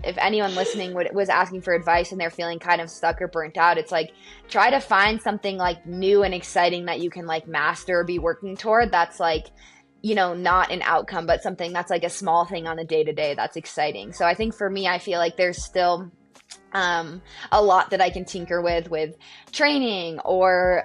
if anyone listening was asking for advice and they're feeling kind of stuck or burnt out, it's like try to find something like new and exciting that you can like master or be working toward. That's like, not an outcome, but something that's like a small thing on a day to day that's exciting. So I think for me, I feel like there's still a lot that I can tinker with training or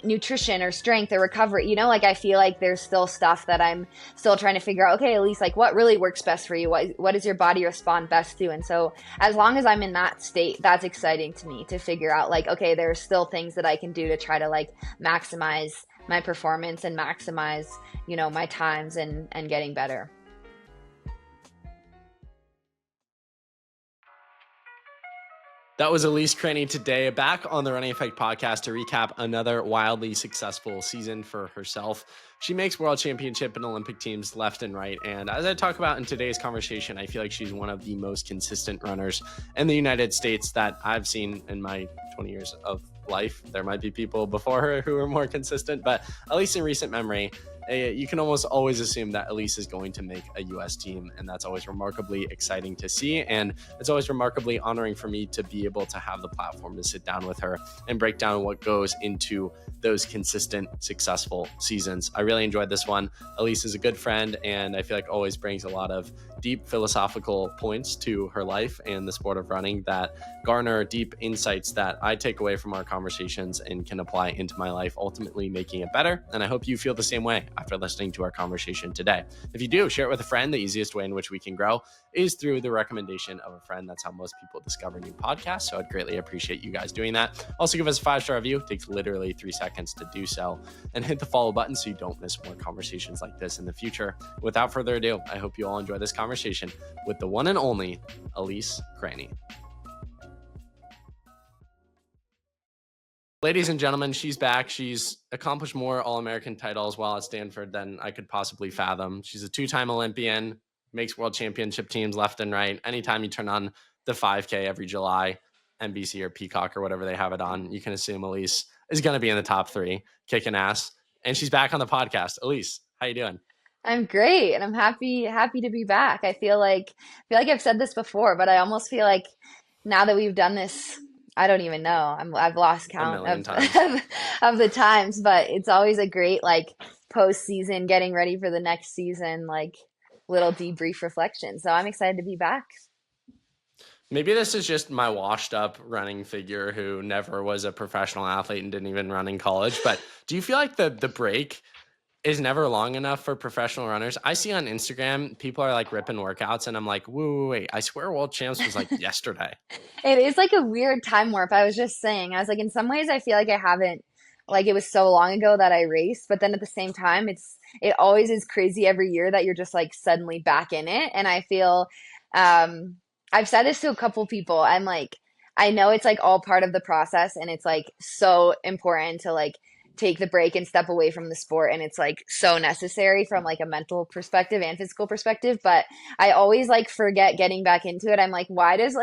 nutrition or strength or recovery. Like I feel like there's still stuff that I'm still trying to figure out. Okay, at least like what really works best for you? What does your body respond best to? And so as long as I'm in that state, that's exciting to me to figure out like, okay, there are still things that I can do to try to like maximize my performance and maximize, my times and getting better. That was Elise Cranny today, back on the Running Effect podcast to recap another wildly successful season for herself. She makes world championship and Olympic teams left and right. And as I talk about in today's conversation, I feel like she's one of the most consistent runners in the United States that I've seen in my 20 years of life. There might be people before her who are more consistent, but at least in recent memory, you can almost always assume that Elise is going to make a U.S. team, and that's always remarkably exciting to see. And it's always remarkably honoring for me to be able to have the platform to sit down with her and break down what goes into those consistent, successful seasons. I really enjoyed this one. Elise is a good friend, and I feel like always brings a lot of deep philosophical points to her life and the sport of running that garner deep insights that I take away from our conversations and can apply into my life, ultimately making it better. And I hope you feel the same way after listening to our conversation today. If you do, share it with a friend. The easiest way in which we can grow is through the recommendation of a friend. That's how most people discover new podcasts. So I'd greatly appreciate you guys doing that. Also, give us a 5-star review. It takes literally 3 seconds to do so. And hit the follow button so you don't miss more conversations like this in the future. Without further ado, I hope you all enjoy this conversation with the one and only Elise Cranny. Ladies and gentlemen, she's back. She's accomplished more All-American titles while at Stanford than I could possibly fathom. She's a 2-time Olympian, makes world championship teams left and right. Anytime you turn on the 5K every July, NBC or Peacock or whatever they have it on, you can assume Elise is going to be in the top 3, kicking ass. And she's back on the podcast. Elise, how you doing? I'm great, and I'm happy to be back. I feel like I've said this before, but I almost feel like now that we've done this, I don't even know. I've lost A count million of times. of the times, but it's always a great like post season, getting ready for the next season, like little debrief reflection. So I'm excited to be back. Maybe this is just my washed up running figure who never was a professional athlete and didn't even run in college. But do you feel like the break is never long enough for professional runners? I see on Instagram, people are like ripping workouts and I'm like, wait, I swear world champs was like yesterday. It is like a weird time warp. I was just saying, I was like, in some ways, I feel like I haven't, like, it was so long ago that I raced, but then at the same time, it always is crazy every year that you're just like suddenly back in it. And I feel, um, I've said this to a couple people. I'm like, I know it's like all part of the process and it's like so important to like take the break and step away from the sport. And it's like so necessary from like a mental perspective and physical perspective. But I always like forget getting back into it. I'm like, why does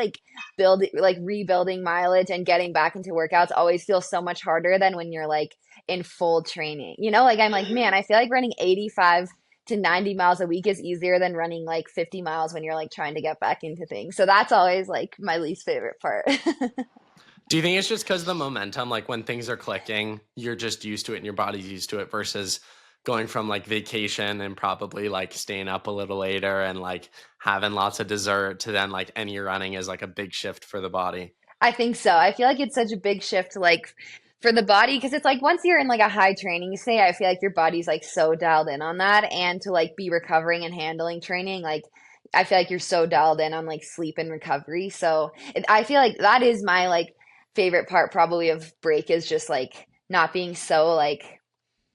rebuilding mileage and getting back into workouts always feel so much harder than when you're like in full training? Like I'm like, man, I feel like running 85 to 90 miles a week is easier than running like 50 miles when you're like trying to get back into things. So that's always like my least favorite part. Do you think it's just because of the momentum? Like when things are clicking, you're just used to it and your body's used to it versus going from like vacation and probably like staying up a little later and like having lots of dessert to then like any running is like a big shift for the body. I think so. I feel like it's such a big shift, like for the body, because it's like once you're in like a high training state, I feel like your body's like so dialed in on that, and to like be recovering and handling training, like I feel like you're so dialed in on like sleep and recovery. So I feel like that is my like favorite part probably of break is just like not being so like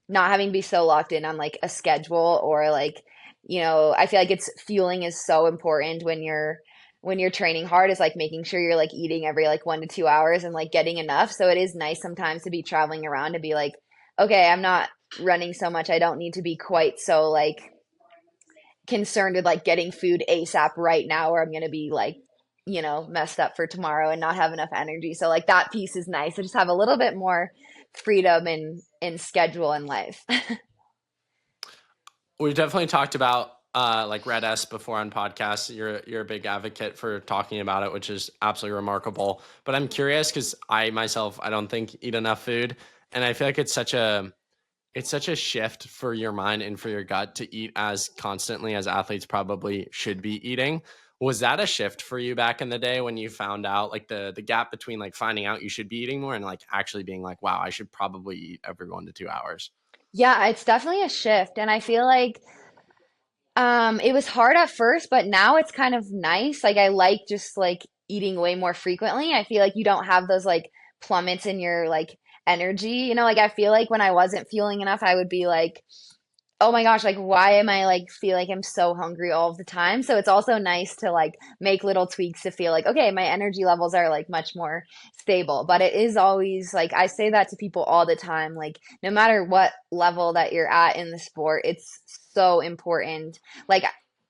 not having to be so locked in on like a schedule or like, I feel like it's fueling is so important when you're training hard is like making sure you're like eating every like 1 to 2 hours and like getting enough. So it is nice sometimes to be traveling around to be like, okay, I'm not running so much. I don't need to be quite so like concerned with like getting food ASAP right now, or I'm gonna be like, messed up for tomorrow and not have enough energy. So like that piece is nice. I just have a little bit more freedom in schedule and life. We've definitely talked about like Red S before on podcasts. You're a big advocate for talking about it, which is absolutely remarkable. But I'm curious because I myself I don't think eat enough food, and I feel like it's such a shift for your mind and for your gut to eat as constantly as athletes probably should be eating. Was that a shift for you back in the day when you found out like the gap between like finding out you should be eating more and like actually being like, wow, I should probably eat every 1 to 2 hours? Yeah, it's definitely a shift. And I feel like it was hard at first, but now it's kind of nice. Like I like just like eating way more frequently. I feel like you don't have those like plummets in your like energy. Like I feel like when I wasn't fueling enough, I would be like, oh my gosh, like why am I like feel like I'm so hungry all of the time? So it's also nice to like make little tweaks to feel like, okay, my energy levels are like much more stable. But it is always like I say that to people all the time, like no matter what level that you're at in the sport, it's so important like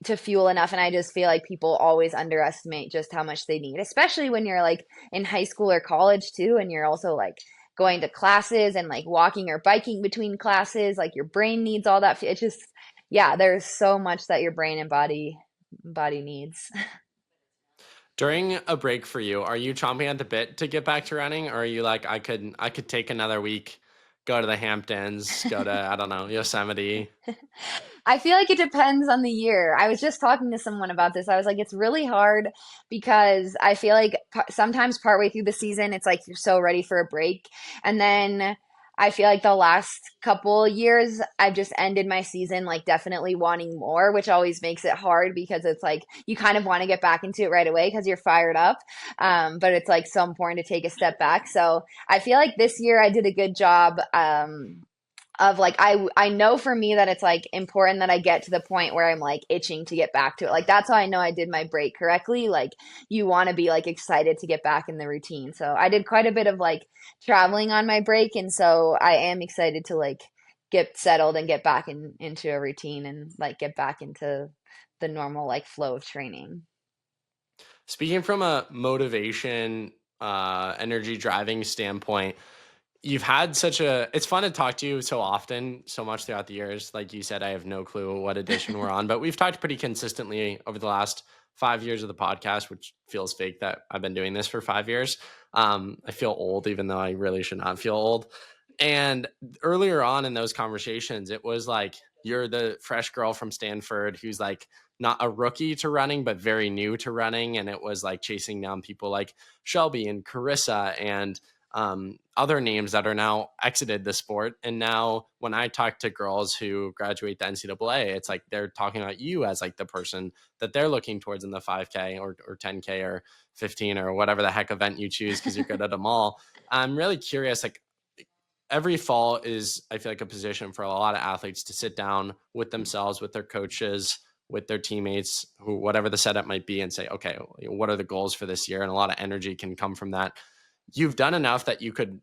to fuel enough. And I just feel like people always underestimate just how much they need, especially when you're like in high school or college too, and you're also like going to classes and like walking or biking between classes, like your brain needs all that. It's just, yeah, there's so much that your brain and body needs. During a break for you, are you chomping at the bit to get back to running, or are you like, I could take another week, go to the Hamptons, go to I don't know Yosemite? I feel like it depends on the year. I was just talking to someone about this. I was like, it's really hard because I feel like sometimes partway through the season, it's like you're so ready for a break. And then I feel like the last couple years, I've just ended my season like definitely wanting more, which always makes it hard because it's like you kind of want to get back into it right away because you're fired up. But it's like so important to take a step back. So I feel like this year I did a good job. Of like I know for me that it's like important that I get to the point where I'm like itching to get back to it. Like that's how I know I did my break correctly. Like you want to be like excited to get back in the routine. So I did quite a bit of like traveling on my break, and so I am excited to like get settled and get back into a routine and like get back into the normal like flow of training. Speaking from a motivation, energy driving standpoint, you've had such a it's fun to talk to you so often, so much throughout the years. Like you said, I have no clue what edition we're on, but we've talked pretty consistently over the last 5 years of the podcast, which feels fake that I've been doing this for 5 years. I feel old, even though I really should not feel old. And earlier on in those conversations, it was like you're the fresh girl from Stanford who's like not a rookie to running, but very new to running. And it was like chasing down people like Shelby and Carissa and other names that are now exited the sport. And now when I talk to girls who graduate the NCAA, it's like they're talking about you as like the person that they're looking towards in the 5K or 10K or 15 or whatever the heck event you choose because you're good at them all. I'm really curious, like every fall is, I feel like, a position for a lot of athletes to sit down with themselves, with their coaches, with their teammates, who whatever the setup might be, and say, okay, what are the goals for this year? And a lot of energy can come from that. You've done enough that you could,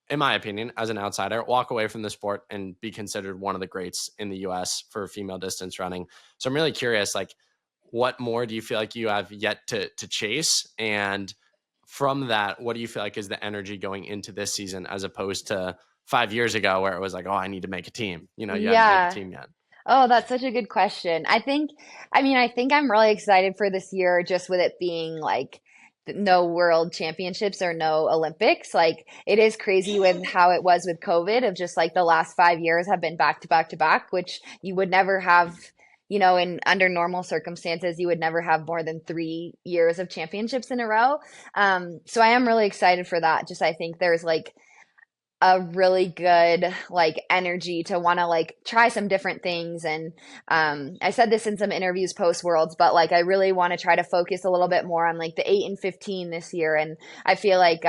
in my opinion, as an outsider, walk away from the sport and be considered one of the greats in the US for female distance running. So I'm really curious, like, what more do you feel like you have yet to chase? And from that, what do you feel like is the energy going into this season as opposed to 5 years ago where it was like, oh, I need to make a team? You hadn't made the Yeah. team yet. Oh, that's such a good question. I think I'm really excited for this year just with it being like no world championships or no Olympics. Like it is crazy with how it was with COVID of just like the last 5 years have been back to back to back, which you would never have, in under normal circumstances, you would never have more than 3 years of championships in a row. So I am really excited for that. Just I think there's like a really good like energy to want to like try some different things. And I said this in some interviews post worlds, but like I really want to try to focus a little bit more on like the 8 and 15 this year. And I feel like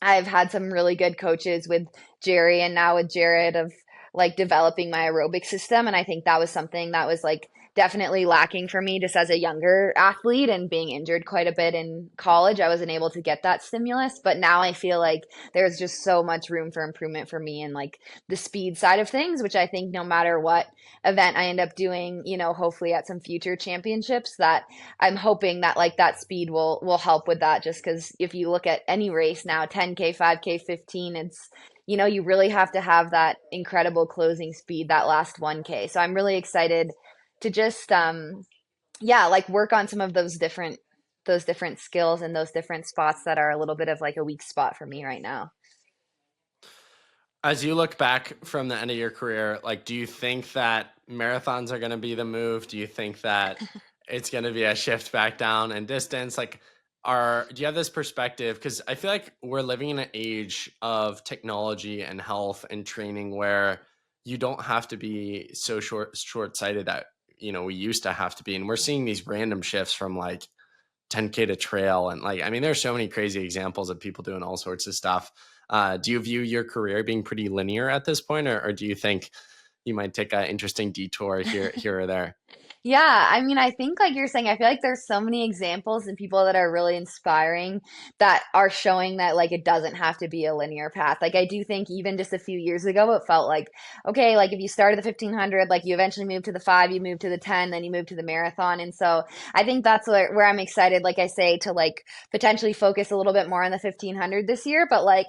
I've had some really good coaches with Jerry and now with Jarred of like developing my aerobic system. And I think that was something that was like definitely lacking for me just as a younger athlete and being injured quite a bit in college. I wasn't able to get that stimulus, but now I feel like there's just so much room for improvement for me in like the speed side of things, which I think no matter what event I end up doing, hopefully at some future championships that I'm hoping that like that speed will help with that just because if you look at any race now, 10K, 5K, 15, it's you really have to have that incredible closing speed that last 1K. So I'm really excited to just yeah, like work on some of those different skills and those different spots that are a little bit of like a weak spot for me right now. As you look back from the end of your career, like, do you think that marathons are going to be the move? Do you think that it's going to be a shift back down in distance? Like, do you have this perspective? Because I feel like we're living in an age of technology and health and training where you don't have to be so short sighted that we used to have to be, and we're seeing these random shifts from like 10K to trail. And like, I mean, there's so many crazy examples of people doing all sorts of stuff. Do you view your career being pretty linear at this point, or do you think you might take an interesting detour here or there? Yeah, I mean, I think like you're saying, I feel like there's so many examples and people that are really inspiring that are showing that like it doesn't have to be a linear path. Like I do think even just a few years ago, it felt like, okay, like if you started the 1500, like you eventually moved to the 5, you moved to the 10, then you moved to the marathon. And so I think that's where I'm excited, like I say, to like potentially focus a little bit more on the 1500 this year, but like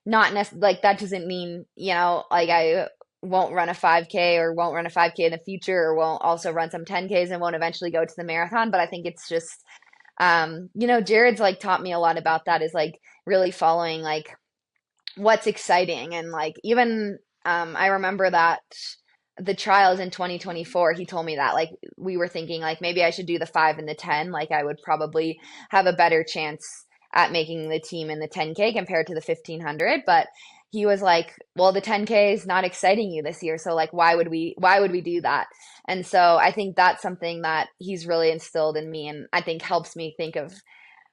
not like that doesn't mean, like I won't run a 5K or won't run a 5K in the future or won't also run some 10Ks and won't eventually go to the marathon. But I think it's just, Jared's like taught me a lot about that is like really following like what's exciting. And like even I remember that the trials in 2024, he told me that like we were thinking like maybe I should do the 5 and the 10. Like I would probably have a better chance at making the team in the 10K compared to the 1500. But he was like, well, the 10K is not exciting you this year. So like why would we do that? And so I think that's something that he's really instilled in me and I think helps me think of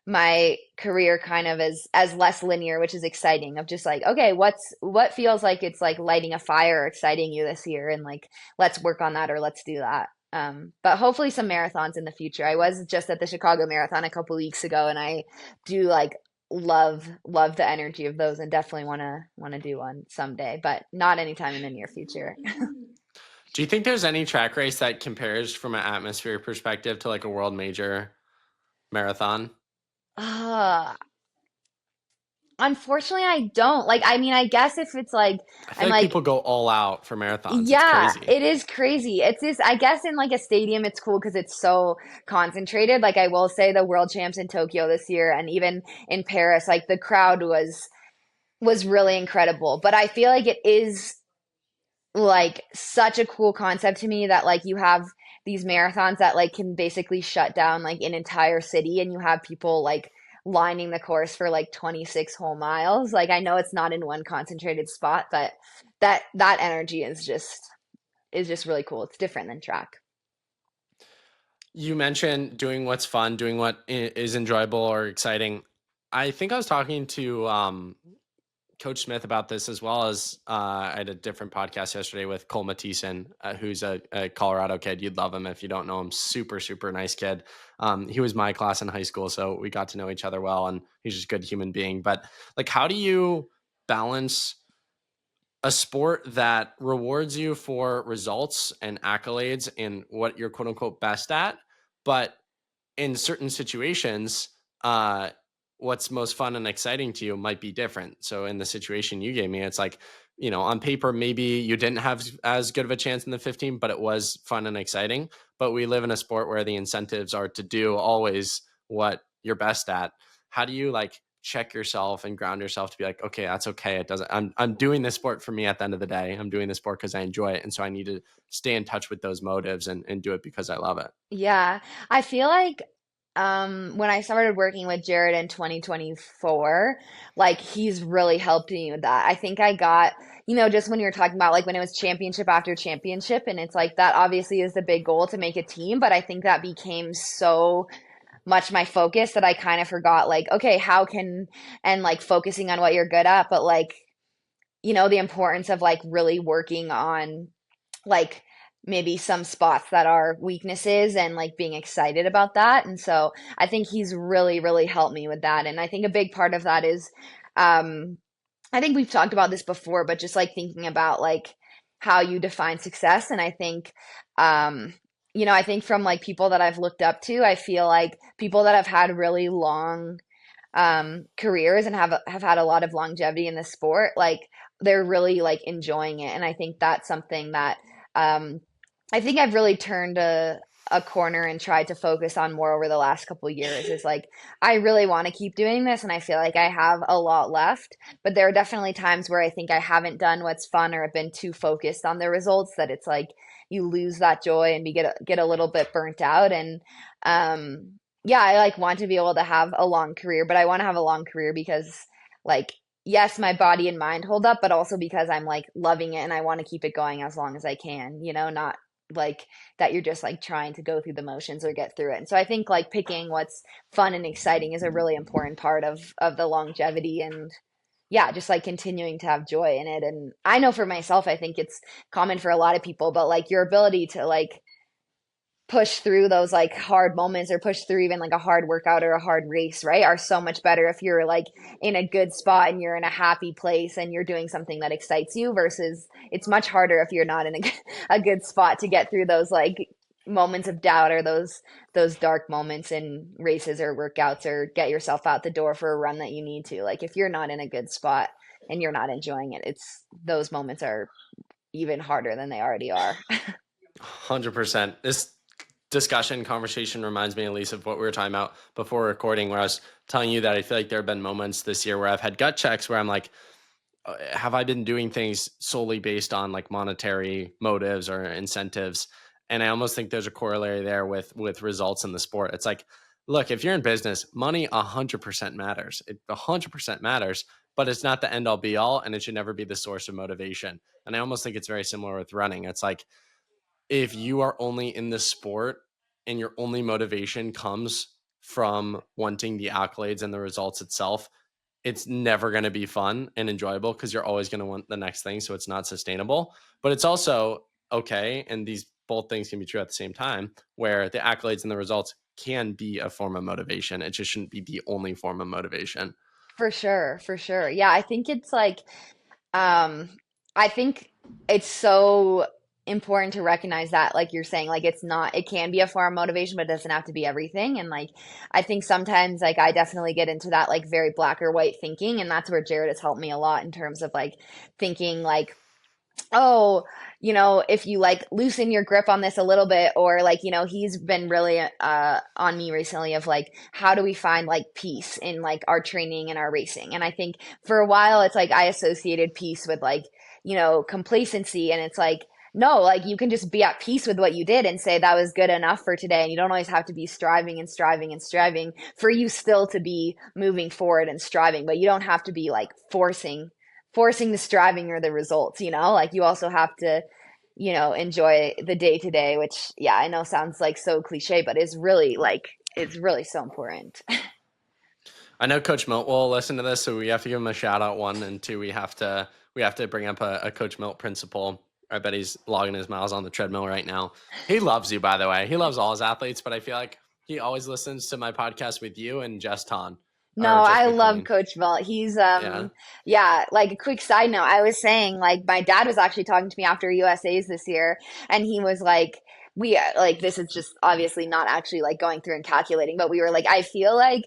my career kind of as less linear, which is exciting of just like, okay, what feels like it's like lighting a fire or exciting you this year and like let's work on that or let's do that. But hopefully some marathons in the future. I was just at the Chicago Marathon a couple weeks ago and I do like love the energy of those and definitely wanna do one someday, but not anytime in the near future. Do you think there's any track race that compares from an atmosphere perspective to like a world major marathon? Ah, unfortunately, I don't. Like, I mean, I guess if it's like, I feel I'm like like, people go all out for marathons. It's yeah, crazy. it is crazy. It's just, I guess in like a stadium, it's cool because it's so concentrated. Like, I will say the world champs in Tokyo this year and even in Paris, like the crowd was really incredible. But I feel like it is like such a cool concept to me that like you have these marathons that like can basically shut down like an entire city and you have people like lining the course for like 26 whole miles. Like I know it's not in one concentrated spot, but that energy is just really cool. It's different than track. You mentioned doing what's fun, doing what is enjoyable or exciting. I think I was talking to Coach Smith about this as well as I had a different podcast yesterday with Cole Mathisen, who's a Colorado kid. You'd love him if you don't know him. Super, super nice kid. He was my class in high school, so we got to know each other well, and he's just a good human being. But like, how do you balance a sport that rewards you for results and accolades and what you're quote unquote best at, but in certain situations, what's most fun and exciting to you might be different. So in the situation you gave me, it's like, on paper, maybe you didn't have as good of a chance in the 15, but it was fun and exciting. But we live in a sport where the incentives are to do always what you're best at. How do you like check yourself and ground yourself to be like, okay, that's okay. It doesn't, I'm doing this sport for me at the end of the day. I'm doing this sport because I enjoy it. And so I need to stay in touch with those motives and do it because I love it. Yeah, I feel like when I started working with Jared in 2024, like he's really helped me with that. I think I got, just when you're talking about like when it was championship after championship, and it's like that obviously is the big goal to make a team, but I think that became so much my focus that I kind of forgot like, okay, and like focusing on what you're good at, but like, the importance of like really working on like maybe some spots that are weaknesses and like being excited about that. And so I think he's really, really helped me with that. And I think a big part of that is, um, I think we've talked about this before, but just like thinking about like how you define success. And I think, I think from like people that I've looked up to, I feel like people that have had really long careers and have had a lot of longevity in the sport, like they're really like enjoying it. And I think that's something that um I think I've really turned a corner and tried to focus on more over the last couple of years. Is like I really want to keep doing this, and I feel like I have a lot left. But there are definitely times where I think I haven't done what's fun or have been too focused on the results that it's like you lose that joy and get a little bit burnt out. And yeah, I like want to be able to have a long career, but I want to have a long career because like yes, my body and mind hold up, but also because I'm like loving it and I want to keep it going as long as I can, not like that you're just like trying to go through the motions or get through it. And so I think like picking what's fun and exciting is a really important part of the longevity and yeah, just like continuing to have joy in it. And I know for myself, I think it's common for a lot of people, but like your ability to like push through those like hard moments or push through even like a hard workout or a hard race, right, are so much better if you're like in a good spot and you're in a happy place and you're doing something that excites you versus it's much harder if you're not in a good spot to get through those like moments of doubt or those dark moments in races or workouts or get yourself out the door for a run that you need to. Like if you're not in a good spot and you're not enjoying it, it's those moments are even harder than they already are. 100%. This discussion conversation reminds me, at least, of what we were talking about before recording, where I was telling you that I feel like there have been moments this year where I've had gut checks where I'm like, have I been doing things solely based on like monetary motives or incentives? And I almost think there's a corollary there with results in the sport. It's like, look, if you're in business, money 100% matters. It 100% matters, but it's not the end all be all, and it should never be the source of motivation. And I almost think it's very similar with running. It's like, if you are only in the sport and your only motivation comes from wanting the accolades and the results itself, it's never going to be fun and enjoyable because you're always going to want the next thing. So it's not sustainable. But it's also okay. And these both things can be true at the same time, where the accolades and the results can be a form of motivation. It just shouldn't be the only form of motivation. For sure, for sure. Yeah, I think it's like Um, I think it's so important to recognize that, like you're saying, like it's not, it can be a form of motivation, but it doesn't have to be everything. And like, I think sometimes, like, I definitely get into that, like, very black or white thinking. And that's where Jared has helped me a lot in terms of like thinking, like, oh, if you like loosen your grip on this a little bit, or like, he's been really on me recently of like, how do we find like peace in like our training and our racing? And I think for a while it's like I associated peace with like, complacency. And it's like, no, like you can just be at peace with what you did and say that was good enough for today. And you don't always have to be striving and striving and striving for you still to be moving forward and striving, but you don't have to be like forcing the striving or the results, like you also have to, enjoy the day to day, which, yeah, I know sounds like so cliche, but is really like, it's really so important. I know Coach Milt will listen to this, so we have to give him a shout out. One and two, we have to bring up a Coach Milt principle. I bet he's logging his miles on the treadmill right now. He loves you, by the way. He loves all his athletes, but I feel like he always listens to my podcast with you and just Han, No, or just I with love Colleen. Coach Milt. He's Yeah. yeah, like a quick side note, I was saying like my dad was actually talking to me after USA's this year and he was like we like this is just obviously not actually like going through and calculating, but we were like I feel like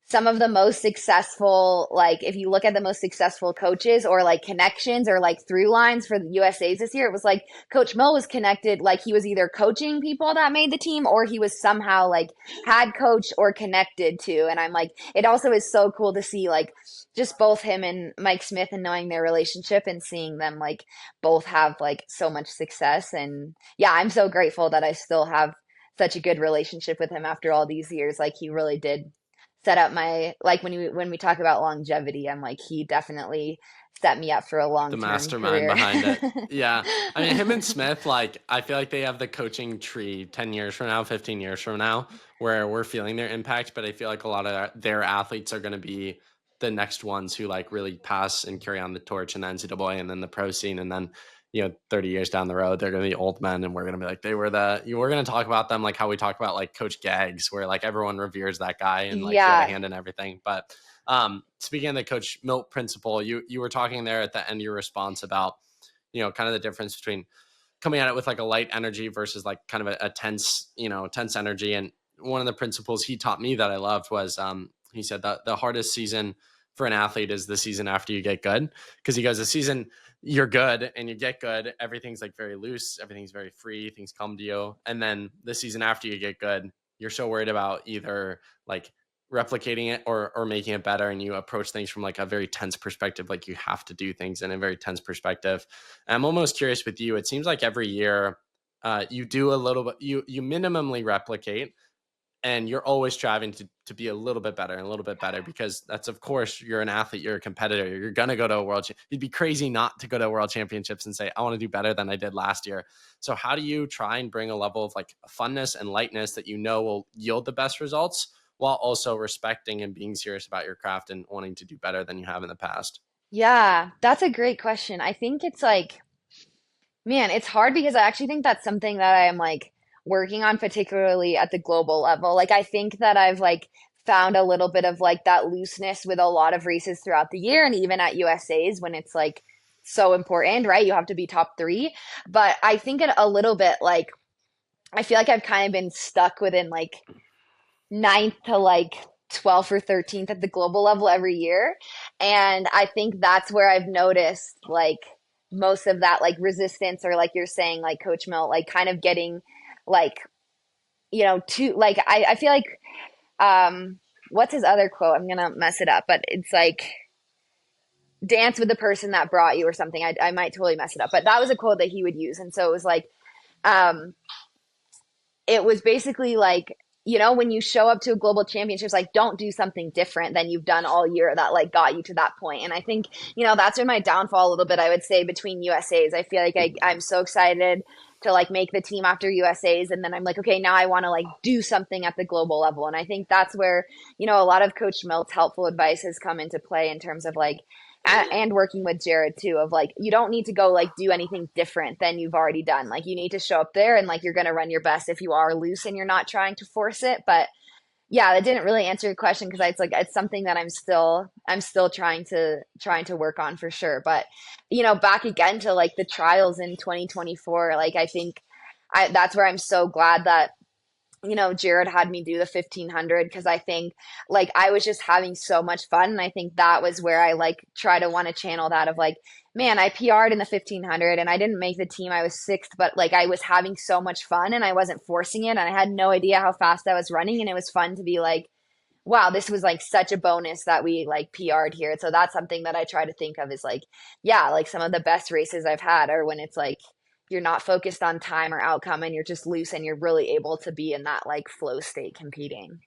some of the most successful, like if you look at the most successful coaches or like connections or like through lines for the USA's this year, it was like Coach Mill was connected, like he was either coaching people that made the team or he was somehow like had coached or connected to. And I'm like, it also is so cool to see like just both him and Mike Smith and knowing their relationship and seeing them like both have like so much success. And yeah, I'm so grateful that I still have such a good relationship with him after all these years. Like he really did set up my like when we talk about longevity, I'm like he definitely set me up for a The long-term mastermind career. behind it. Yeah. I mean, him and Smith, like, I feel like they have the coaching tree 10 years from now, 15 years from now, where we're feeling their impact. But I feel like a lot of their athletes are going to be the next ones who, like, really pass and carry on the torch in the NCAA and then the pro scene. And then, 30 years down the road, they're going to be old men. And we're going to be like, we're going to talk about them like how we talk about, like, Coach Gaggs, where, like, everyone reveres that guy and, like, he had a Yeah. hand in everything. But, speaking of the Coach Milt principle, you were talking there at the end of your response about, kind of the difference between coming at it with like a light energy versus like kind of a tense, tense energy. And one of the principles he taught me that I loved was, he said that the hardest season for an athlete is the season after you get good. Cause he goes, the season you're good and you get good, everything's like very loose, everything's very free, things come to you. And then the season after you get good, you're so worried about either like replicating it or making it better, and you approach things from like a very tense perspective, like you have to do things in a very tense perspective. And I'm almost curious with you, it seems like every year you do a little bit, you minimally replicate, and you're always striving to be a little bit better and a little bit better, because that's, of course, you're an athlete, you're a competitor, you're going to go to a you'd be crazy not to go to world championships and say, I want to do better than I did last year. So how do you try and bring a level of like funness and lightness that you know will yield the best results, while also respecting and being serious about your craft and wanting to do better than you have in the past? Yeah, that's a great question. I think it's like, man, it's hard because I actually think that's something that I am like working on, particularly at the global level. Like, I think that I've like found a little bit of like that looseness with a lot of races throughout the year, and even at USA's when it's like so important, right? You have to be top three. But I think it a little bit like, I feel like I've kind of been stuck within like ninth to like 12th or 13th at the global level every year. And I think that's where I've noticed like most of that like resistance, or like you're saying, like Coach Milt, like kind of getting like, to like, I feel like, what's his other quote? I'm gonna mess it up, but it's like dance with the person that brought you or something. I might totally mess it up, but that was a quote that he would use. And so it was like, um, it was basically like, when you show up to a global championships, like don't do something different than you've done all year that like got you to that point. And I think, that's been my downfall a little bit, I would say, between USA's. I feel like I'm so excited to like make the team after USA's. And then I'm like, okay, now I want to like do something at the global level. And I think that's where, a lot of Coach Milt's helpful advice has come into play in terms of like, and working with Jarred too, of like, you don't need to go like do anything different than you've already done. Like you need to show up there and like you're going to run your best if you are loose and you're not trying to force it. But yeah, that didn't really answer your question, because it's like it's something that I'm still trying to work on for sure. But back again to like the trials in 2024, like I think that's where I'm so glad that Jarred had me do the 1500, because I think like I was just having so much fun. And I think that was where I like try to want to channel that of like, man, I PR'd in the 1500 and I didn't make the team. I was sixth, but like I was having so much fun and I wasn't forcing it. And I had no idea how fast I was running. And it was fun to be like, wow, this was like such a bonus that we like PR'd here. So that's something that I try to think of is like, yeah, like some of the best races I've had are when it's like you're not focused on time or outcome and you're just loose and you're really able to be in that like flow state competing.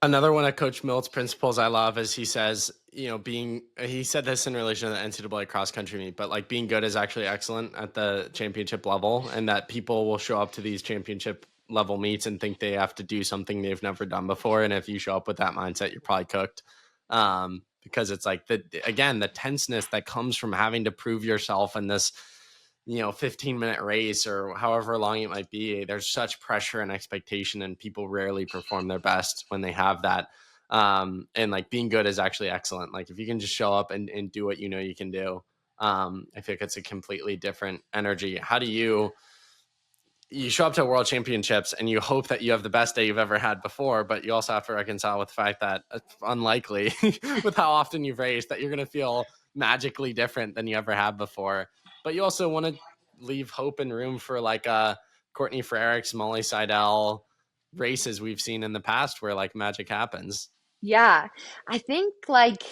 Another one of Coach Milt's principles I love is he says, he said this in relation to the NCAA cross country meet, but like being good is actually excellent at the championship level, and that people will show up to these championship level meets and think they have to do something they've never done before. And if you show up with that mindset, you're probably cooked. Because it's like the tenseness that comes from having to prove yourself in this 15-minute race or however long it might be. There's such pressure and expectation, and people rarely perform their best when they have that. And like being good is actually excellent. Like if you can just show up and do what you can do, I think it's a completely different energy. How do you show up to world championships and you hope that you have the best day you've ever had before, but you also have to reconcile with the fact that it's unlikely with how often you've raced that you're going to feel magically different than you ever have before. But you also want to leave hope and room for like Courtney Frerichs, Molly Seidel races we've seen in the past where like magic happens. Yeah, I think like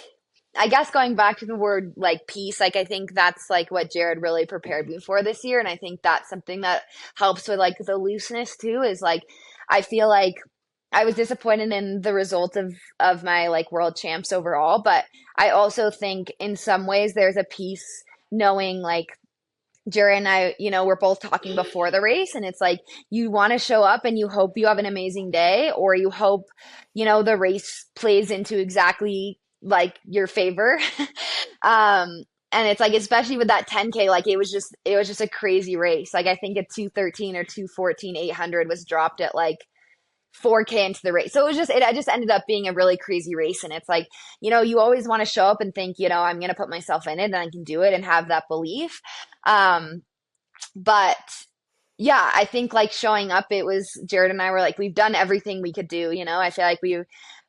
I guess going back to the word like peace, like I think that's like what Jarred really prepared me for this year. And I think that's something that helps with like the looseness too, is like I feel like I was disappointed in the result of my like world champs overall, but I also think in some ways there's a peace knowing like Jerry and I, we're both talking before the race, and it's like you want to show up and you hope you have an amazing day, or you hope, the race plays into exactly like your favor. And it's like, especially with that 10K, like it was just a crazy race. Like I think a 213 or 214 800 was dropped at like 4K into the race. So it just ended up being a really crazy race. And it's like, you always want to show up and think, I'm going to put myself in it and I can do it and have that belief. But yeah, I think like showing up, it was Jared and I were like, we've done everything we could do, you know. I feel like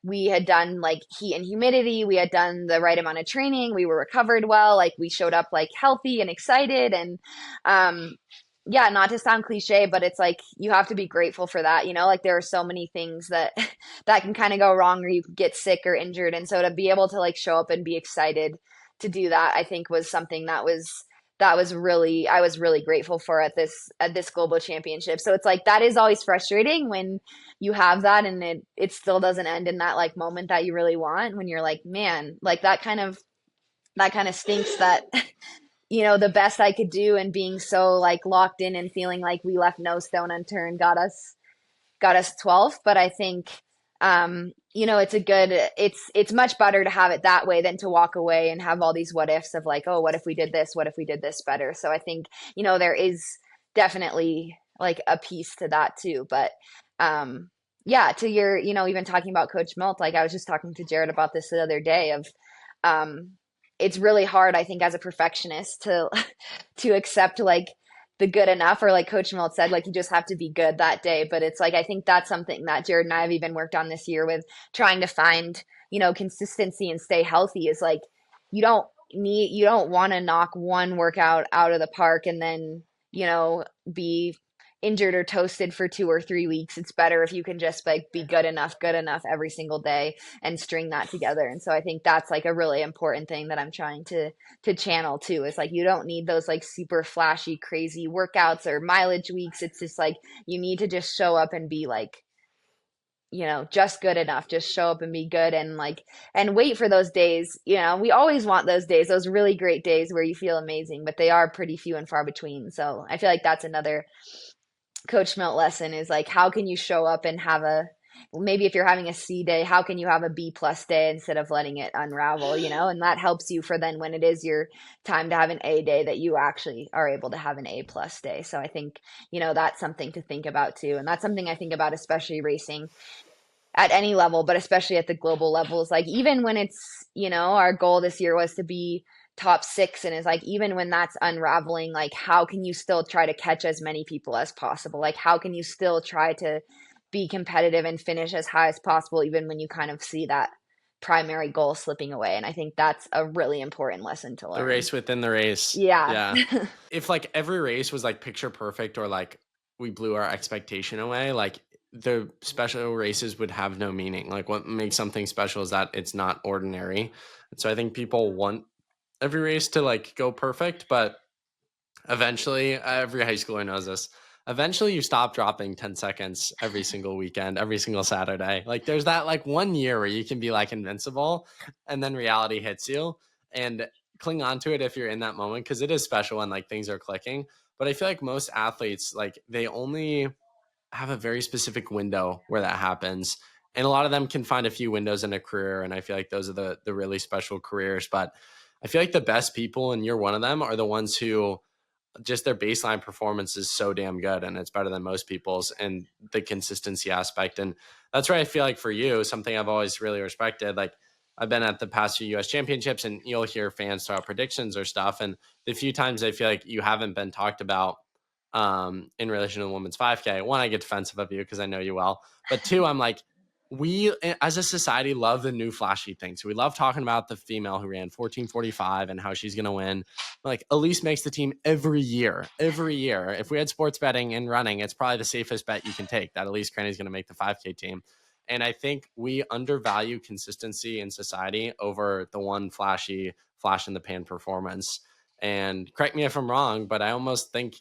we had done like heat and humidity, we had done the right amount of training, we were recovered well, like we showed up like healthy and excited and um yeah, not to sound cliche, but it's like you have to be grateful for that, you know, like there are so many things that that can kind of go wrong or you could get sick or injured. And so to be able to like show up and be excited to do that, I think was something that was really I was really grateful for at this global championship. So it's like that is always frustrating when you have that and it still doesn't end in that like moment that you really want when you're like, man, like that kind of stinks that you know, the best I could do and being so like locked in and feeling like we left no stone unturned got us 12th, but I think you know, it's much better to have it that way than to walk away and have all these what ifs of like, oh, what if we did this? What if we did this better? So I think, you know, there is definitely like a piece to that too. But yeah, to your, you know, even talking about Coach Milt, like I was just talking to Jared about this the other day of um it's really hard, I think, as a perfectionist to to accept like the good enough or like Coach Milt said, like you just have to be good that day. But it's like I think that's something that Jared and I have even worked on this year with trying to find, you know, consistency and stay healthy is like you don't want to knock one workout out of the park and then, you know, be injured or toasted for 2 or 3 weeks. It's better if you can just like be good enough every single day and string that together. And so I think that's like a really important thing that I'm trying to channel too. Is like you don't need those like super flashy, crazy workouts or mileage weeks. It's just like you need to just show up and be like, you know, just good enough. Just show up and be good and like and wait for those days. You know, we always want those days, those really great days where you feel amazing, but they are pretty few and far between. So I feel like that's another Coach Milt lesson is like how can you show up and have a maybe if you're having a C day, how can you have a B plus day instead of letting it unravel, you know? And that helps you for then when it is your time to have an A day that you actually are able to have an A plus day. So I think, you know, that's something to think about too. And that's something I think about, especially racing at any level, but especially at the global levels. Like even when it's, you know, our goal this year was to be top six and is like even when that's unraveling, like how can you still try to catch as many people as possible? Like how can you still try to be competitive and finish as high as possible even when you kind of see that primary goal slipping away? And I think that's a really important lesson to The learn. race within the race. Yeah. Yeah. If like every race was like picture perfect or like we blew our expectation away, like the special races would have no meaning. Like what makes something special is that it's not ordinary. And so I think people want every race to like go perfect, but eventually every high schooler knows this. Eventually you stop dropping 10 seconds every single weekend, every single Saturday. Like there's that like 1 year where you can be like invincible and then reality hits you and cling on to it if you're in that moment because it is special and like things are clicking. But I feel like most athletes like they only have a very specific window where that happens. And a lot of them can find a few windows in a career. And I feel like those are the really special careers. But I feel like the best people, and you're one of them, are the ones who just their baseline performance is so damn good and it's better than most people's and the consistency aspect. And that's where I feel like for you, something I've always really respected. Like I've been at the past few US championships and you'll hear fans throw out predictions or stuff. And the few times I feel like you haven't been talked about in relation to the women's 5K, one, I get defensive of you because I know you well. But two, I'm like, we as a society love the new flashy things. We love talking about the female who ran 14:45 and how she's going to win. Like Elise makes the team every year. Every year. If we had sports betting and running, it's probably the safest bet you can take that Elise Cranny is going to make the 5K team. And I think we undervalue consistency in society over the one flashy flash in the pan performance. And correct me if I'm wrong, but I almost think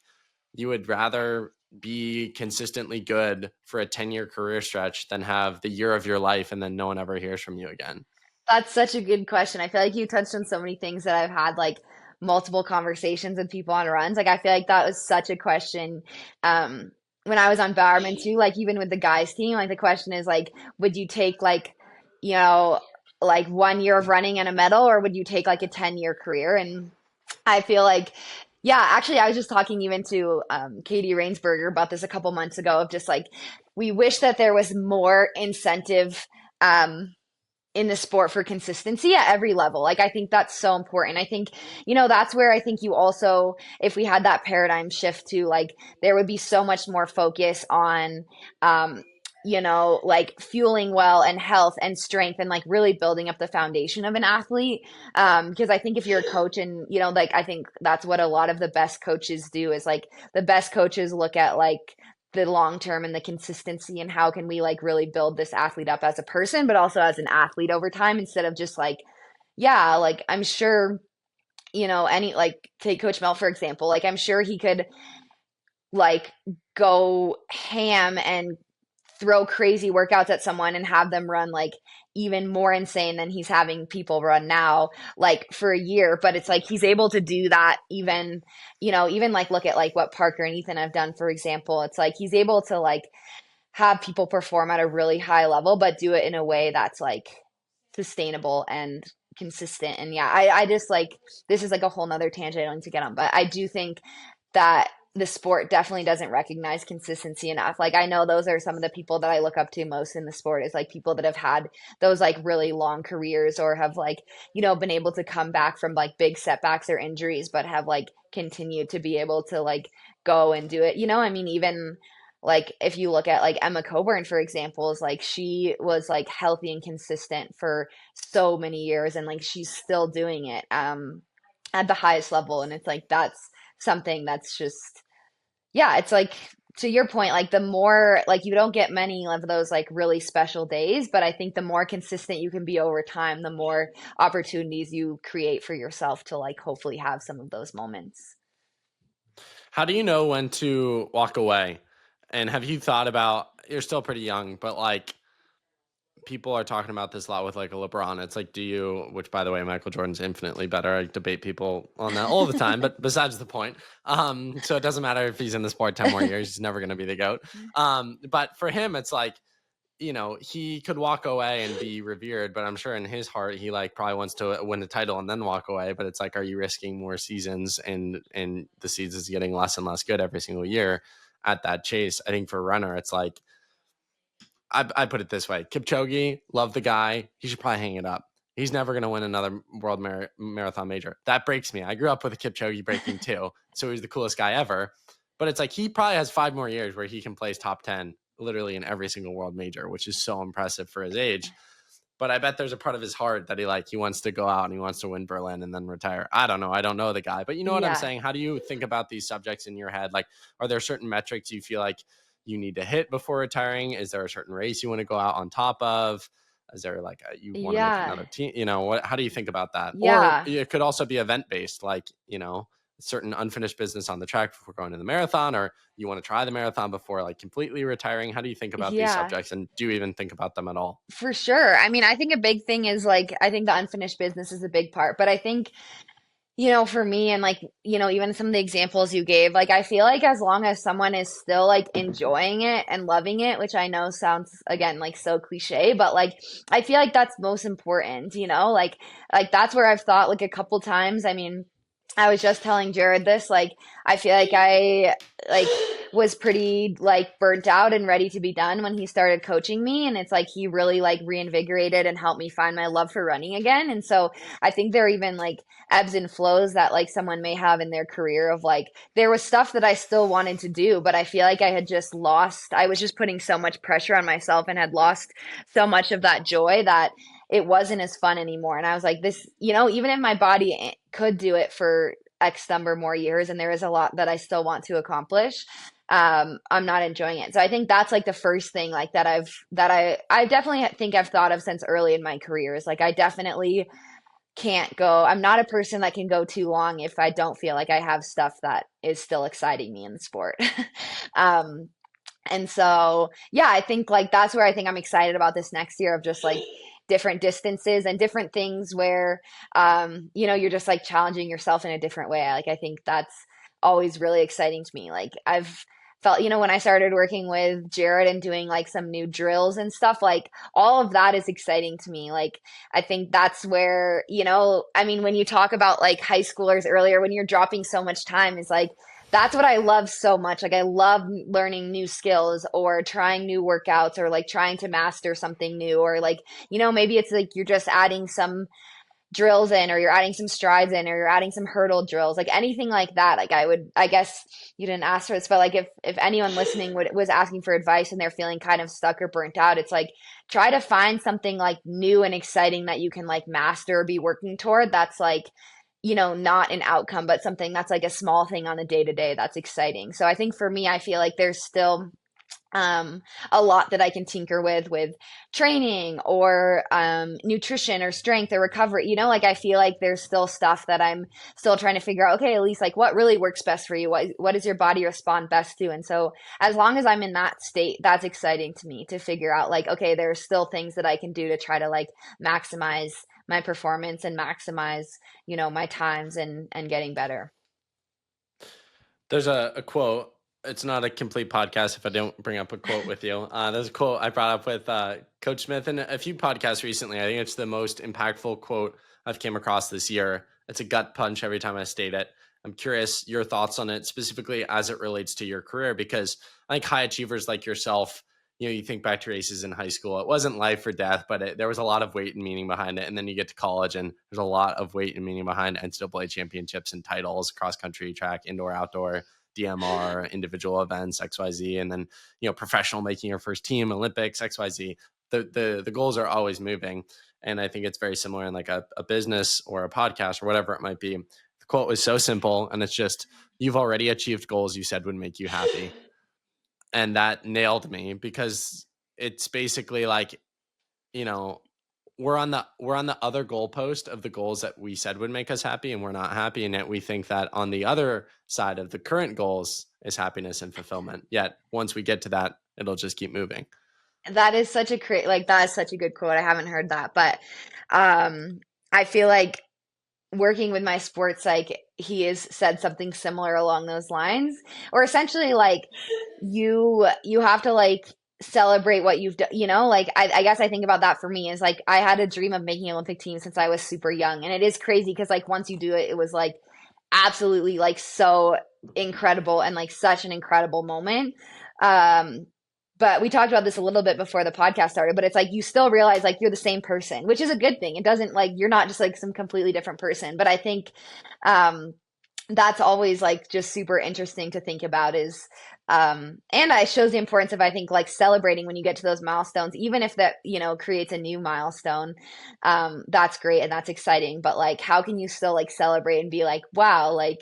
you would rather be consistently good for a 10-year career stretch than have the year of your life and then no one ever hears from you again. That's such a good question. I feel like you touched on so many things that I've had like multiple conversations with people on runs. Like I feel like that was such a question when I was on Bowerman too, like even with the guys team, like the question is like, would you take like, you know, like 1 year of running and a medal or would you take like a 10-year career? And I feel like yeah, actually, I was just talking even to Katie Rainsberger about this a couple months ago of just like we wish that there was more incentive um, in the sport for consistency at every level. Like I think that's so important. I think, that's where I think you also, if we had that paradigm shift to like, there would be so much more focus on, um, like fueling well and health and strength and like really building up the foundation of an athlete. Because I think if you're a coach and, like I think that's what a lot of the best coaches do is like the best coaches look at like the long term and the consistency and how can we like really build this athlete up as a person but also as an athlete over time instead of just like yeah like I'm sure any like take Coach Mel for example, like I'm sure he could like go ham and throw crazy workouts at someone and have them run like even more insane than he's having people run now like for a year, but it's like he's able to do that even even like look at like what Parker and Ethan have done for example. It's like he's able to like have people perform at a really high level but do it in a way that's like sustainable and consistent. And yeah, I just like this is like a whole nother tangent I don't need to get on, but I do think that the sport definitely doesn't recognize consistency enough. Like I know those are some of the people that I look up to most in the sport is like people that have had those like really long careers or have like, been able to come back from like big setbacks or injuries, but have like continued to be able to like go and do it. I mean, even like if you look at like Emma Coburn, for example, is like she was like healthy and consistent for so many years and like she's still doing it at the highest level. And it's like that's something that's just yeah, it's like to your point, like the more like you don't get many of those like really special days, but I think the more consistent you can be over time, the more opportunities you create for yourself to like hopefully have some of those moments. How do you know when to walk away? And have you thought about, you're still pretty young, but like people are talking about this a lot with like a LeBron. It's like, do you, which by the way, Michael Jordan's infinitely better. I debate people on that all the time, but besides the point. So it doesn't matter if he's in the sport 10 more years, he's never going to be the GOAT. But for him, it's like, he could walk away and be revered, but I'm sure in his heart, he like probably wants to win the title and then walk away. But it's like, are you risking more seasons and the seasons getting less and less good every single year at that chase? I think for a runner, it's like, I put it this way. Kipchoge, love the guy. He should probably hang it up. He's never going to win another world marathon major. That breaks me. I grew up with a Kipchoge breaking too. So he's the coolest guy ever. But it's like he probably has 5 more years where he can place top 10 literally in every single world major, which is so impressive for his age. But I bet there's a part of his heart that he wants to go out and he wants to win Berlin and then retire. I don't know. I don't know the guy. But you know what I'm Yeah. saying? How do you think about these subjects in your head? Like, are there certain metrics you feel like you need to hit before retiring? Is there a certain race you want to go out on top of? Is there like you want to make Yeah. another team? How do you think about that? Or Yeah. it could also be event based, like, certain unfinished business on the track before going to the marathon, or you want to try the marathon before like completely retiring. How do you think about these Yeah. subjects, and do you even think about them at all? For sure. I mean, I think a big thing is like, I think the unfinished business is a big part, but I think, for me and like, even some of the examples you gave, like, I feel like as long as someone is still like enjoying it and loving it, which I know sounds again like so cliche, but like, I feel like that's most important, like that's where I've thought like a couple times. I mean, I was just telling Jared this, like, I feel like I like was pretty like burnt out and ready to be done when he started coaching me. And it's like he really like reinvigorated and helped me find my love for running again. And so I think there are even like ebbs and flows that like someone may have in their career of like there was stuff that I still wanted to do, but I feel like I had just lost, I was just putting so much pressure on myself and had lost so much of that joy that it wasn't as fun anymore. And I was like, this, even if my body could do it for X number more years, and there is a lot that I still want to accomplish, I'm not enjoying it. So I think that's like the first thing like I definitely think I've thought of since early in my career is like I definitely can't go. I'm not a person that can go too long if I don't feel like I have stuff that is still exciting me in the sport. um, and so, yeah, I think like that's where I think I'm excited about this next year of just like different distances and different things where, you're just like challenging yourself in a different way. Like, I think that's always really exciting to me. Like, I've felt, when I started working with Jared and doing like some new drills and stuff, like all of that is exciting to me. Like, I think that's where, I mean, when you talk about like high schoolers earlier, when you're dropping so much time, is like, That's what I love so much. Like I love learning new skills or trying new workouts or like trying to master something new or like, maybe it's like you're just adding some drills in or you're adding some strides in or you're adding some hurdle drills, like anything like that. Like I guess you didn't ask for this, but like if anyone listening was asking for advice and they're feeling kind of stuck or burnt out, it's like try to find something like new and exciting that you can like master or be working toward. That's like, not an outcome, but something that's like a small thing on a day to day that's exciting. So I think for me, I feel like there's still um, a lot that I can tinker with training or nutrition or strength or recovery. Like I feel like there's still stuff that I'm still trying to figure out. Okay, at least like what really works best for you? What does your body respond best to? And so as long as I'm in that state, that's exciting to me to figure out like, okay, there's still things that I can do to try to like maximize my performance and maximize, my times and getting better. There's a quote. It's not a complete podcast if I don't bring up a quote with you. There's a quote I brought up with Coach Smith in a few podcasts recently. I think it's the most impactful quote I've came across this year. It's a gut punch every time I state it. I'm curious your thoughts on it, specifically as it relates to your career, because I think high achievers like yourself, you think back to races in high school. It wasn't life or death, but there was a lot of weight and meaning behind it. And then you get to college, and there's a lot of weight and meaning behind NCAA championships and titles, cross country, track, indoor, outdoor, DMR, individual events, XYZ, and then professional, making your first team, Olympics, XYZ. The goals are always moving, and I think it's very similar in like a business or a podcast or whatever it might be. The quote was so simple, and it's just, you've already achieved goals you said would make you happy. And that nailed me, because it's basically like, you know, we're on the other goalpost of the goals that we said would make us happy, and we're not happy. And yet we think that on the other side of the current goals is happiness and fulfillment. Yet once we get to that, it'll just keep moving. That is such a that is such a good quote. I haven't heard that, but I feel like working with my sports psych, he has said something similar along those lines, or essentially like you have to like celebrate what you've done. Like I guess I think about that for me is like I had a dream of making an Olympic team since I was super young, and it is crazy because like once you do it, it was like absolutely like so incredible and like such an incredible moment. Um, but we talked about this a little bit before the podcast started, but it's like you still realize like you're the same person, which is a good thing. It doesn't like you're not just like some completely different person. But I think um that's always like just super interesting to think about is and it shows the importance of I think like celebrating when you get to those milestones, even if that, creates a new milestone. That's great and that's exciting. But like how can you still like celebrate and be like, wow, like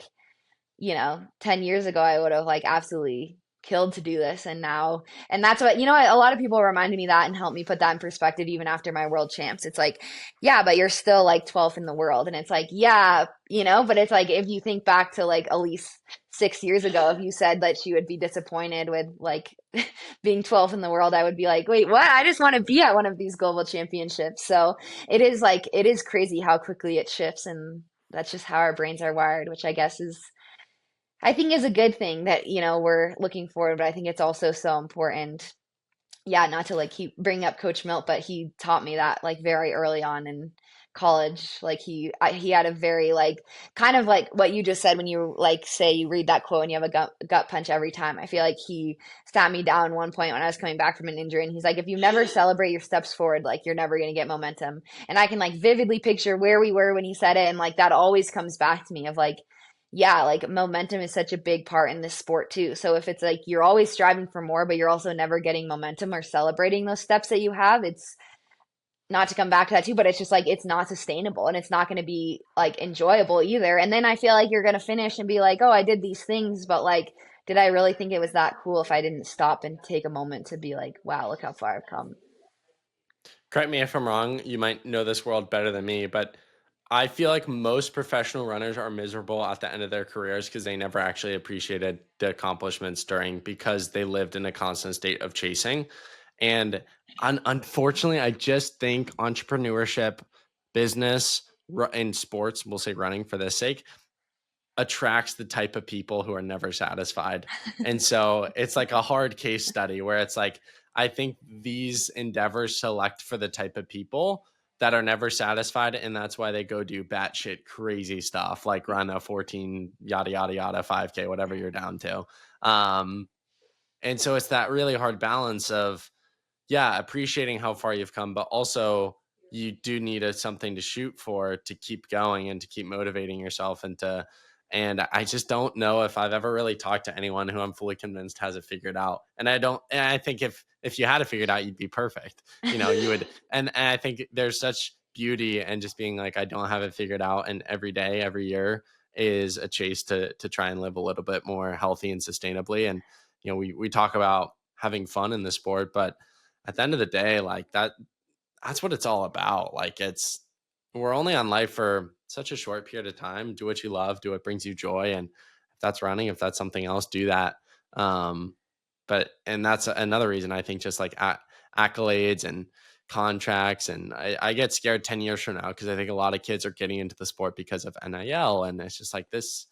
10 years ago, I would have like absolutely killed to do this. And that's what, a lot of people reminded me that and helped me put that in perspective even after my world champs. It's like, yeah, but you're still like 12th in the world. And it's like, yeah, but it's like if you think back to like Elise 6 years ago, if you said that she would be disappointed with like being 12th in the world, I would be like, wait, what? I just want to be at one of these global championships. So it is crazy how quickly it shifts. And that's just how our brains are wired, which I think is a good thing that, we're looking forward, but I think it's also so important. Yeah, not to like keep bringing up Coach Milt, but he taught me that like very early on in college. Like he had a very like kind of like what you just said when you like say you read that quote and you have a gut punch every time. I feel like he sat me down one point when I was coming back from an injury and he's like, if you never celebrate your steps forward, like you're never going to get momentum. And I can like vividly picture where we were when he said it, and like that always comes back to me of like, yeah, like momentum is such a big part in this sport too. So if it's like you're always striving for more, but you're also never getting momentum or celebrating those steps that you have, it's not to come back to that too, but it's just like it's not sustainable and it's not going to be like enjoyable either. And then I feel like you're going to finish and be like, oh, I did these things, but like, did I really think it was that cool if I didn't stop and take a moment to be like, wow, look how far I've come? Correct me if I'm wrong. You might know this world better than me, but I feel like most professional runners are miserable at the end of their careers because they never actually appreciated the accomplishments during, because they lived in a constant state of chasing. And unfortunately, I just think entrepreneurship, business, in sports, we'll say running for this sake, attracts the type of people who are never satisfied. And so it's like a hard case study where it's like, I think these endeavors select for the type of people that are never satisfied, and that's why they go do batshit crazy stuff like run a 14 yada yada yada 5K, whatever you're down to. Um, and so it's that really hard balance of, yeah, appreciating how far you've come, but also you do need something to shoot for to keep going and to keep motivating yourself and I just don't know if I've ever really talked to anyone who I'm fully convinced has it figured out. And I think if you had it figured out, you'd be perfect. You would, and I think there's such beauty and just being like, I don't have it figured out. And every day, every year is a chase to try and live a little bit more healthy and sustainably. And, we talk about having fun in the sport, but at the end of the day, like that's what it's all about. Like we're only on life for such a short period of time. Do what you love, do what brings you joy. And if that's running, if that's something else, do that. And that's another reason I think just like accolades and contracts. And I get scared 10 years from now because I think a lot of kids are getting into the sport because of NIL. And it's just like this.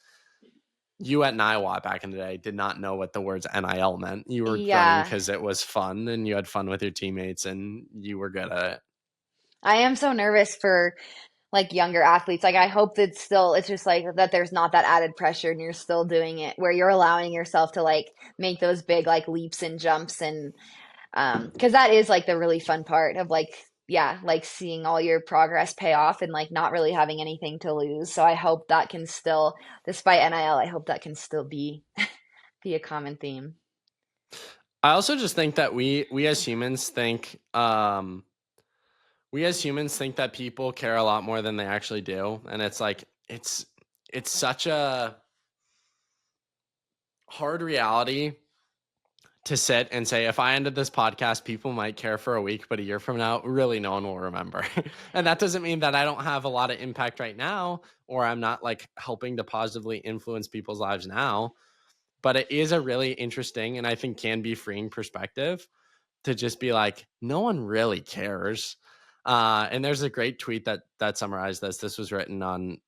You at NIWA back in the day did not know what the words NIL meant. You were running Yeah. because it was fun and you had fun with your teammates and you were good at it. I am so nervous for like younger athletes. Like I hope that still it's just like that there's not that added pressure and you're still doing it where you're allowing yourself to like make those big like leaps and jumps and because that is like the really fun part of like yeah, like seeing all your progress pay off and like not really having anything to lose. So I hope that can still, despite NIL, I hope that can still be a common theme. I also just think that we as humans think that people care a lot more than they actually do. And it's like it's such a hard reality to sit and say, if I ended this podcast, people might care for a week, but a year from now, really no one will remember. And that doesn't mean that I don't have a lot of impact right now, or I'm not like helping to positively influence people's lives now. But it is a really interesting and I think can be freeing perspective to just be like, no one really cares. And there's a great tweet that summarized this. This was written on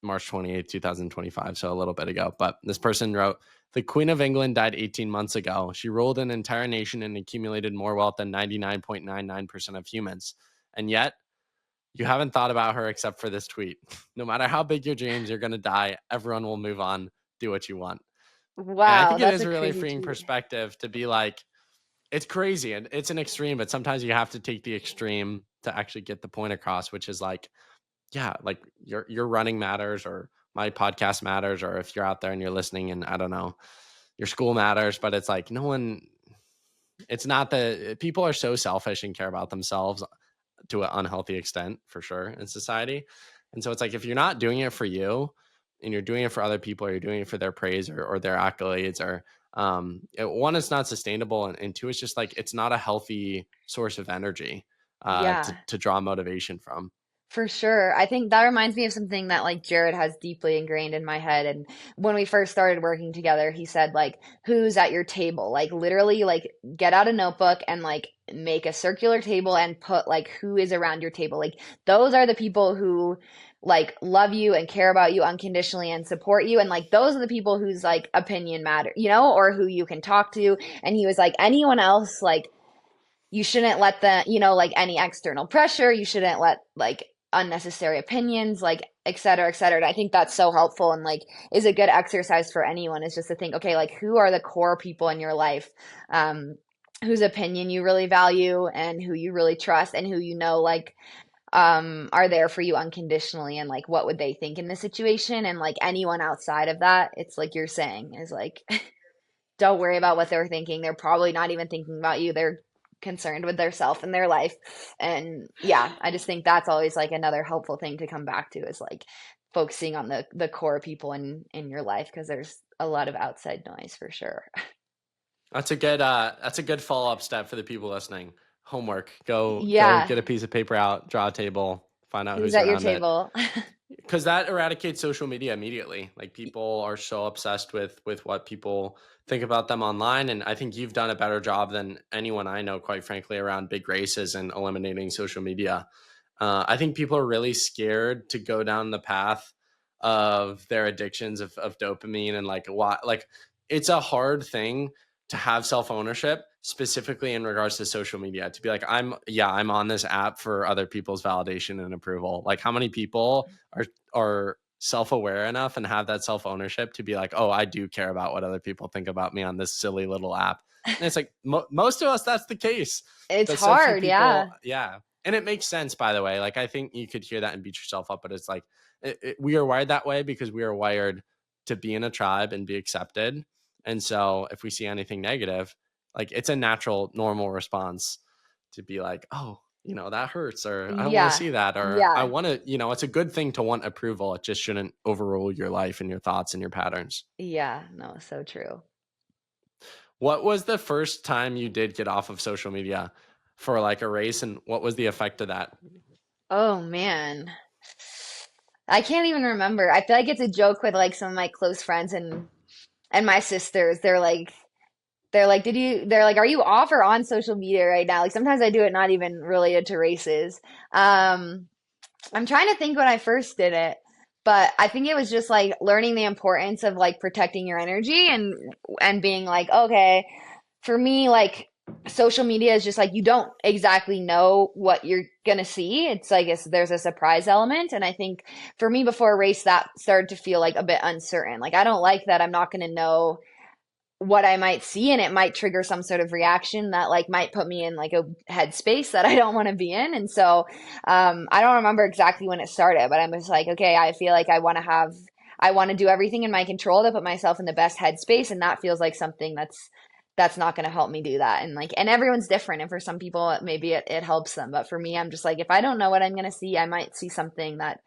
March 28th, 2025, so a little bit ago. But this person wrote, the Queen of England died 18 months ago. She ruled an entire nation and accumulated more wealth than 99.99% of humans. And yet, you haven't thought about her except for this tweet. No matter how big your dreams, you're going to die. Everyone will move on. Do what you want. And I Wow, think it that's is a a really crazy freeing tweet. perspective to be like, it's crazy and it's an extreme, but sometimes you have to take the extreme to actually get the point across, which is like, yeah, like your running matters or my podcast matters, or if you're out there and you're listening and I don't know, your school matters, but it's like it's not that people are so selfish and care about themselves to an unhealthy extent for sure in society. And so it's like, if you're not doing it for you and you're doing it for other people, or you're doing it for their praise or their accolades, or one, it's not sustainable. And two, it's just like, it's not a healthy source of energy Yeah. to draw motivation from. For sure. I think that reminds me of something that like Jared has deeply ingrained in my head. And when we first started working together, he said like, who's at your table? Like literally like get out a notebook and like make a circular table and put like who is around your table. Like those are the people who like love you and care about you unconditionally and support you. And like those are the people whose like opinion matter, or who you can talk to. And he was like, anyone else, like you shouldn't let like any external pressure, you shouldn't let like unnecessary opinions, like et cetera, et cetera. And I think that's so helpful and like is a good exercise for anyone is just to think, okay, like who are the core people in your life, whose opinion you really value and who you really trust and who like are there for you unconditionally and like what would they think in this situation and like anyone outside of that, it's like you're saying is like don't worry about what they're thinking. They're probably not even thinking about you. They're concerned with their self and their life. And yeah, I just think that's always like another helpful thing to come back to is like focusing on the core people in your life because there's a lot of outside noise for sure. That's a good follow-up step for the people listening. Homework. Go Yeah, get a piece of paper out, draw a table, find out who's who's at your around it. table? Because that eradicates social media immediately. Like, people are so obsessed with what people think about them online, and I think you've done a better job than anyone I know, quite frankly, around big races and eliminating social media. I think people are really scared to go down the path of their addictions of dopamine, and like it's a hard thing to have self ownership specifically in regards to social media, to be like, I'm on this app for other people's validation and approval. Like, how many people are self-aware enough and have that self-ownership to be like, oh, I do care about what other people think about me on this silly little app. And it's like most of us, that's the case, It's but so few hard, people. yeah. Yeah. And it makes sense, by the way. Like, I think you could hear that and beat yourself up, but it's like, we are wired that way because we are wired to be in a tribe and be accepted. And so if we see anything negative, like, it's a natural, normal response to be like, oh, that hurts, or I don't want to Yeah. see that, or I Yeah. want to, it's a good thing to want approval. It just shouldn't overrule your life and your thoughts and your patterns. Yeah. No, so true. What was the first time you did get off of social media for like a race, and what was the effect of that? Oh man. I can't even remember. I feel like it's a joke with like some of my close friends and my sisters. They're like, are you off or on social media right now? Like sometimes I do it not even related to races. Um, I'm trying to think when I first did it, but I think it was just like learning the importance of like protecting your energy and being like, okay, for me, like social media is just like you don't exactly know what you're gonna see. It's like there's a surprise element, and I think for me before a race that started to feel like a bit uncertain. Like I don't like that I'm not gonna know what I might see, and it might trigger some sort of reaction that like might put me in like a headspace that I don't want to be in. And so I don't remember exactly when it started, but I'm just like, okay, I feel like I want to do everything in my control to put myself in the best headspace, and that feels like something that's not going to help me do that. And like, and everyone's different, and for some people maybe it helps them, but for me, I'm just like, if I don't know what I'm going to see, I might see something that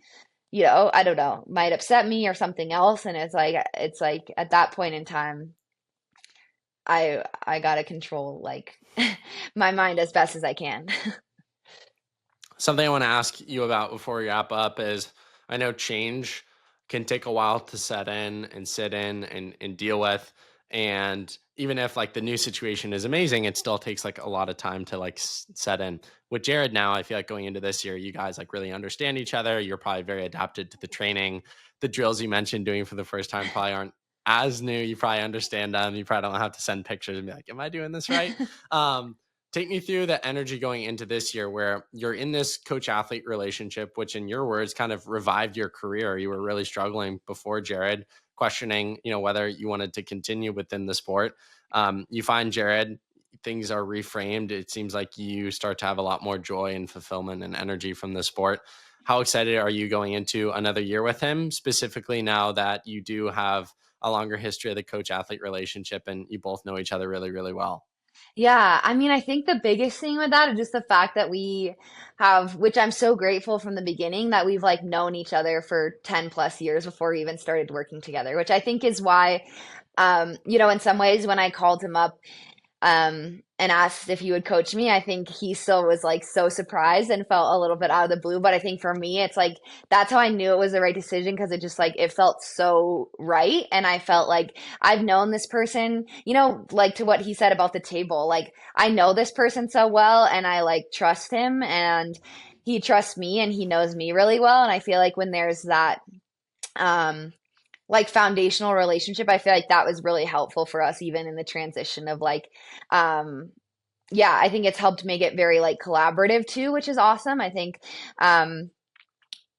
I don't know, might upset me or something else. And it's like at that point in time I gotta control like my mind as best as I can. Something I want to ask you about before we wrap up is, I know change can take a while to set in and sit in and deal with. And even if like the new situation is amazing, it still takes like a lot of time to like set in. With Jarred now, I feel like going into this year, you guys like really understand each other. You're probably very adapted to the training. The drills you mentioned doing for the first time probably aren't as new. You probably understand them. You probably don't have to send pictures and be like, am I doing this right? Um, Take me through the energy going into this year where you're in this coach athlete relationship, which in your words kind of revived your career. You were really struggling before Jarred, questioning, whether you wanted to continue within the sport. You find Jarred, things are reframed. It seems like you start to have a lot more joy and fulfillment and energy from the sport. How excited are you going into another year with him, specifically now that you do have a longer history of the coach athlete relationship and you both know each other really, really well? Yeah, I mean, I think the biggest thing with that is just the fact that we have, which I'm so grateful from the beginning, that we've like known each other for 10 plus years before we even started working together, which I think is why, in some ways when I called him up and asked if he would coach me, I think he still was like so surprised and felt a little bit out of the blue. But I think for me, it's like that's how I knew it was the right decision because it just like it felt so right. And I felt like I've known this person, like to what he said about the table. Like I know this person so well and I like trust him and he trusts me and he knows me really well. And I feel like when there's that, um, like foundational relationship, I feel like that was really helpful for us even in the transition of like um yeah, I think it's helped make it very like collaborative too, which is awesome. Um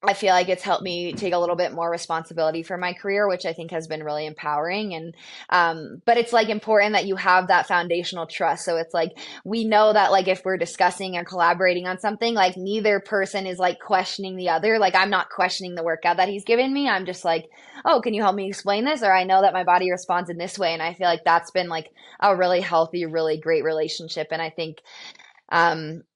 I feel like it's helped me take a little bit more responsibility for my career, which I think has been really empowering. And, but it's like important that you have that foundational trust. So it's like, we know that like if we're discussing or collaborating on something, like neither person is like questioning the other. Like I'm not questioning the workout that he's given me. I'm just like, oh, can you help me explain this? Or I know that my body responds in this way. And I feel like that's been like a really healthy, really great relationship. And I think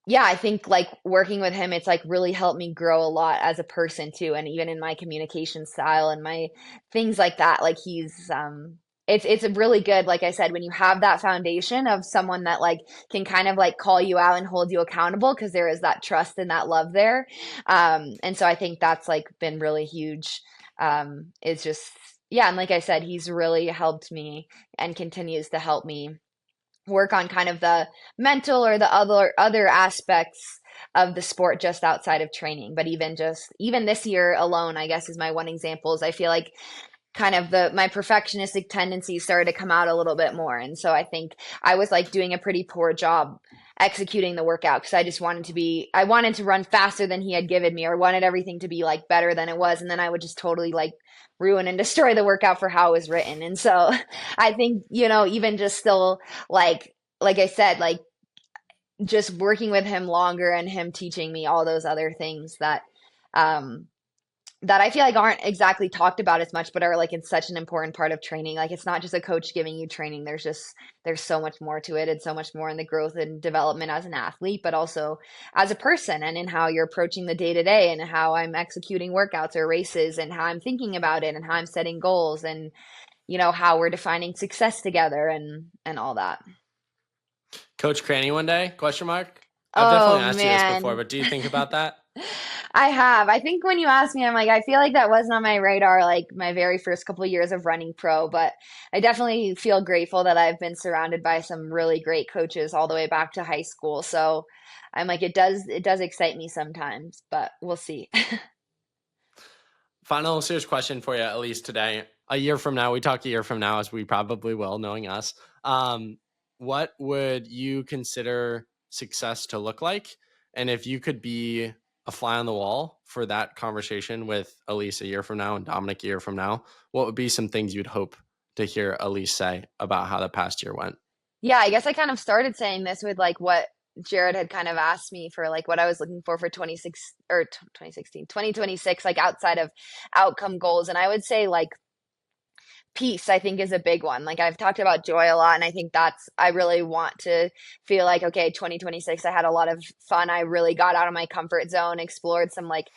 yeah, I think like working with him, it's like really helped me grow a lot as a person too. And even in my communication style and my things like that, like it's a really good, like I said, when you have that foundation of someone that like can kind of like call you out and hold you accountable because there is that trust and that love there. And so I think that's like been really huge. It's just, yeah. And like I said, he's really helped me and continues to help me work on kind of the mental or the other aspects of the sport just outside of training. But even this year alone, I guess is my one example is I feel like kind of my perfectionistic tendencies started to come out a little bit more. And so I think I was like doing a pretty poor job executing the workout because I wanted to run faster than he had given me, or wanted everything to be like better than it was. And then I would just totally like ruin and destroy the workout for how it was written. And so I think, even just still like I said, like just working with him longer and him teaching me all those other things um, that I feel like aren't exactly talked about as much, but are like it's such an important part of training. Like it's not just a coach giving you training. There's so much more to it, and so much more in the growth and development as an athlete, but also as a person and in how you're approaching the day to day and how I'm executing workouts or races and how I'm thinking about it and how I'm setting goals and how we're defining success together and all that. Coach Cranny one day? Question mark. I've Oh definitely asked you this before, man. but do you think about that? I have. I think when you asked me, I'm like, I feel like that wasn't on my radar like my very first couple of years of running pro, but I definitely feel grateful that I've been surrounded by some really great coaches all the way back to high school. So I'm like, it does excite me sometimes, but we'll see. Final serious question for you, at least today. A year from now, we talk a year from now, as we probably will, knowing us. What would you consider success to look like? And if you could be a fly on the wall for that conversation with Elise a year from now and Dominic a year from now, what would be some things you'd hope to hear Elise say about how the past year went? Yeah, I guess I kind of started saying this with like what Jared had kind of asked me for like what I was looking for 26 or 2016, 2026, like outside of outcome goals. And I would say like peace, I think, is a big one. Like I've talked about joy a lot, and I think I really want to feel like, okay, 2026, I had a lot of fun. I really got out of my comfort zone, explored some like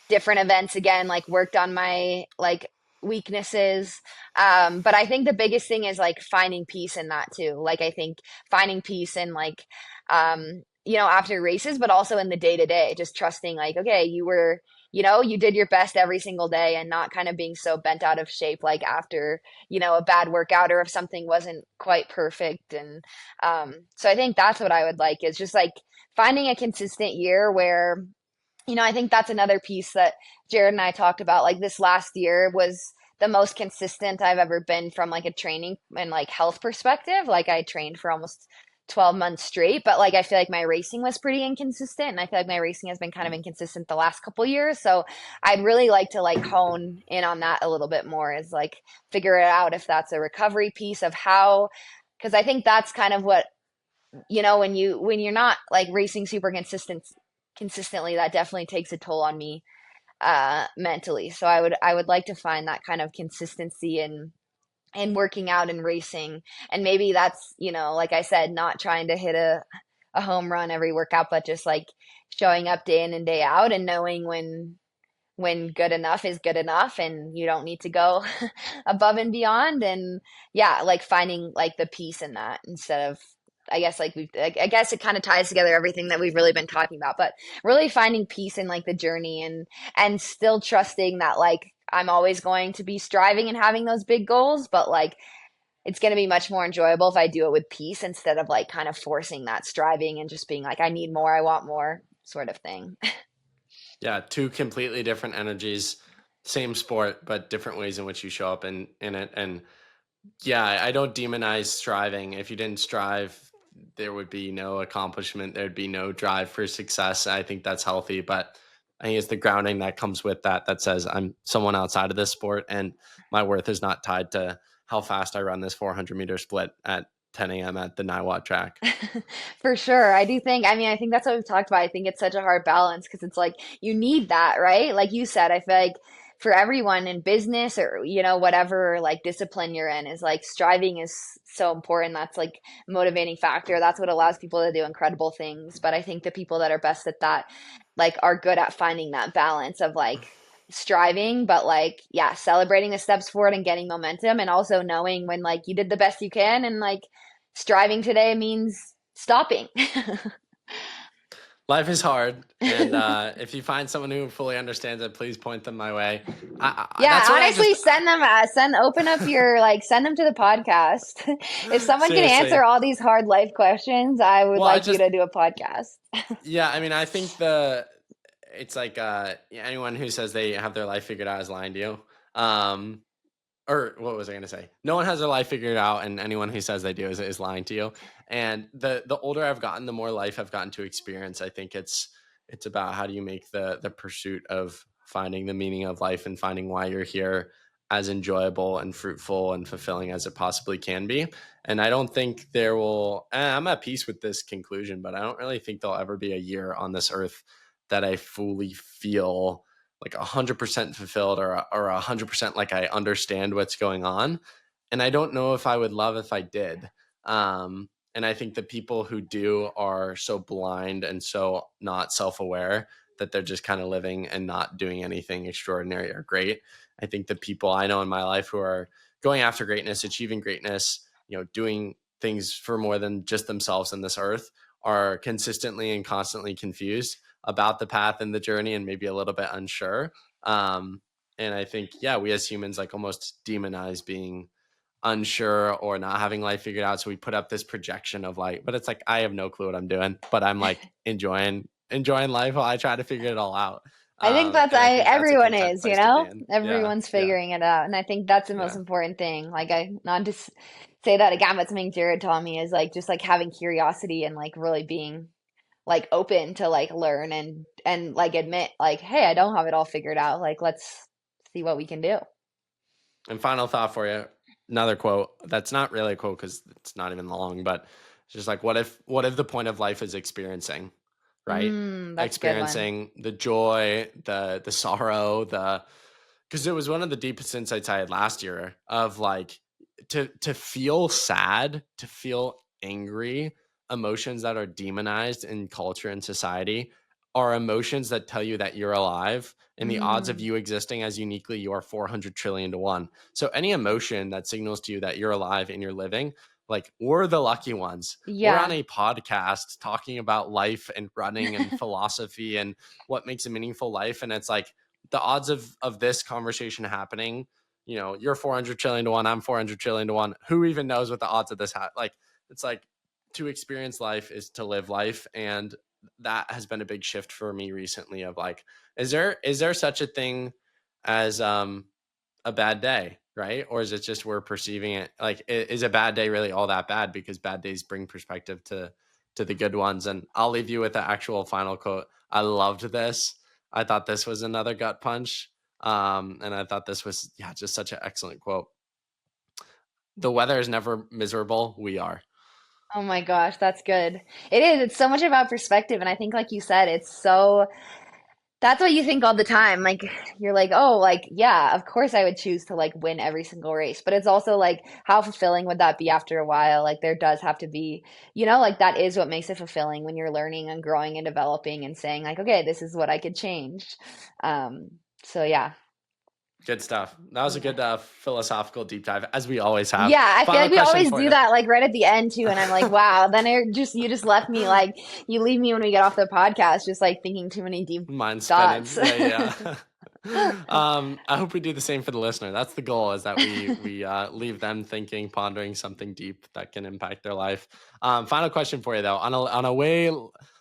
different events again, like worked on my like weaknesses. But I think the biggest thing is like finding peace in that too. Like I think finding peace in like, after races, but also in the day to day, just trusting like, okay, you did your best every single day and not kind of being so bent out of shape like after a bad workout or if something wasn't quite perfect. And so I think that's what I would like is just like finding a consistent year where, I think that's another piece that Jared and I talked about. Like this last year was the most consistent I've ever been from like a training and like health perspective. Like I trained for almost 12 months straight, but like I feel like my racing was pretty inconsistent, and I feel like my racing has been kind of inconsistent the last couple years. So I'd really like to like hone in on that a little bit more, is like figure it out if that's a recovery piece of how, because I think that's kind of what, when you're not like racing super consistently, that definitely takes a toll on me mentally. So I would like to find that kind of consistency in working out and racing. And maybe that's, like I said, not trying to hit a home run every workout, but just like showing up day in and day out and knowing when good enough is good enough and you don't need to go above and beyond. And yeah, like finding like the peace in that instead of, I guess like I guess it kind of ties together everything that we've really been talking about, but really finding peace in like the journey and still trusting that like I'm always going to be striving and having those big goals, but like it's going to be much more enjoyable if I do it with peace instead of like kind of forcing that striving and just being like, I need more, I want more sort of thing. Yeah, two completely different energies, same sport, but different ways in which you show up in it. And yeah, I don't demonize striving. If you didn't strive, there would be no accomplishment. There'd be no drive for success. I think that's healthy, but I think it's the grounding that comes with that says I'm someone outside of this sport and my worth is not tied to how fast I run this 400-meter split at 10 a.m. at the Niwot track. For sure. I do think, I mean, I think that's what we've talked about. I think it's such a hard balance because it's like you need that, right? Like you said, I feel like for everyone in business or, whatever like discipline you're in is like striving is so important. That's like motivating factor. That's what allows people to do incredible things. But I think the people that are best at that like are good at finding that balance of like striving, but like, yeah, celebrating the steps forward and getting momentum and also knowing when like you did the best you can and like striving today means stopping. Life is hard, and if you find someone who fully understands it, please point them my way. Yeah, That's what I honestly, just open up your like send them to the podcast. If someone can seriously. answer all these hard life questions, I would Well, I like you just to do a podcast. yeah. I mean, I think it's like anyone who says they have their life figured out is lying to you. or what was I going to say? No one has their life figured out, and anyone who says they do is lying to you. And the older I've gotten, the more life I've gotten to experience. I think it's about how do you make the pursuit of finding the meaning of life and finding why you're here as enjoyable and fruitful and fulfilling as it possibly can be. And I don't think there will, I'm at peace with this conclusion, but I don't really think there'll ever be a year on this earth that I fully feel like 100% fulfilled or 100% like I understand what's going on. And I don't know if I would love if I did. And I think the people who do are so blind and so not self-aware that they're just kind of living and not doing anything extraordinary or great. I think the people I know in my life who are going after greatness, achieving greatness, doing things for more than just themselves in this earth are consistently and constantly confused about the path and the journey and maybe a little bit unsure. And I think, we as humans like almost demonize being unsure or not having life figured out. So we put up this projection of like, but it's like, I have no clue what I'm doing, but I'm like enjoying life while I try to figure it all out. I think And I think that's a everyone content is, place to be in. Yeah. everyone's Yeah. figuring it out. And I think that's the most Yeah. important thing. Like not to say that again, but something Jarred taught me is like, just like having curiosity and like really being like open to like learn and like admit like, hey, I don't have it all figured out. Like, let's see what we can do. And final thought for you, another quote that's not really a quote because it's not even long, but it's just like, what if the point of life is experiencing, right? That's a good one. Experiencing the joy, the sorrow, because it was one of the deepest insights I had last year of like to feel sad, to feel angry, emotions that are demonized in culture and society are emotions that tell you that you're alive and the odds of you existing as uniquely you are 400 trillion to 1. So any emotion that signals to you that you're alive and you're living, like we're the lucky ones. We're on Yeah. a podcast talking about life and running and philosophy and what makes a meaningful life. And it's like the odds of this conversation happening, you're 400 trillion to 1, I'm 400 trillion to 1. Who even knows what the odds of this like it's like to experience life is to live life. And that has been a big shift for me recently of like, is there such a thing as a bad day, right? Or is it just we're perceiving it like, is a bad day really all that bad? Because bad days bring perspective to the good ones. And I'll leave you with the actual final quote. I loved this. I thought this was another gut punch. And I thought this was just such an excellent quote. The weather is never miserable. We are. Oh my gosh, that's good. It is. It's so much about perspective. And I think, like you said, that's what you think all the time. Like, you're like, oh, like, yeah, of course I would choose to like win every single race. But it's also like, how fulfilling would that be after a while? Like, there does have to be, like that is what makes it fulfilling when you're learning and growing and developing and saying, like, okay, this is what I could change. So yeah. Good stuff. That was a good philosophical deep dive, as we always have. Yeah, I feel Final like we question always for do you. that like right at the end too, and I'm like, wow. Then you just left me like you leave me when we get off the podcast, just like thinking too many deep Mind spinning. thoughts. Yeah. I hope we do the same for the listener. That's the goal, is that we leave them thinking, pondering something deep that can impact their life. Final question for you though, on a way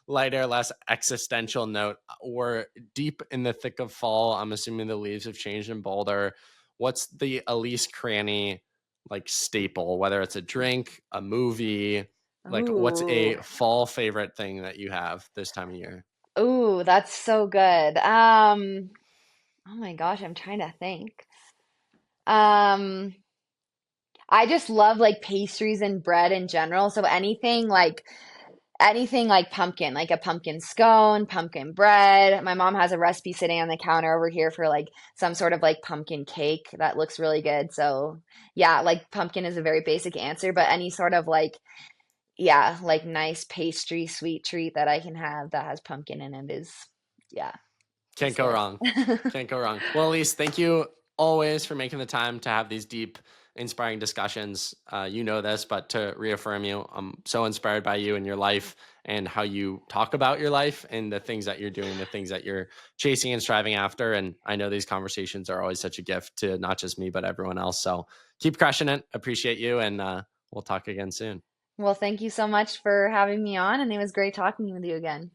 lighter, less existential note, we're deep in the thick of fall. I'm assuming the leaves have changed in Boulder. What's the Elise Cranny like staple, whether it's a drink, a movie, like what's Ooh, a fall favorite thing that you have this time of year? ooh, that's so good. Oh my gosh, I'm trying to think. Um, I just love like pastries and bread in general. So anything like pumpkin, like a pumpkin scone, pumpkin bread. My mom has a recipe sitting on the counter over here for like some sort of like pumpkin cake that looks really good. So, yeah, like pumpkin is a very basic answer, but any sort of like, yeah, like nice pastry, sweet treat that I can have that has pumpkin in it is, yeah, Can't just go it. wrong. Can't go wrong. Well, Elise, thank you always for making the time to have these deep, inspiring discussions. You know this, but to reaffirm you, I'm so inspired by you and your life and how you talk about your life and the things that you're doing, the things that you're chasing and striving after. And I know these conversations are always such a gift to not just me, but everyone else. So keep crushing it. Appreciate you. And we'll talk again soon. Well, thank you so much for having me on, and it was great talking with you again.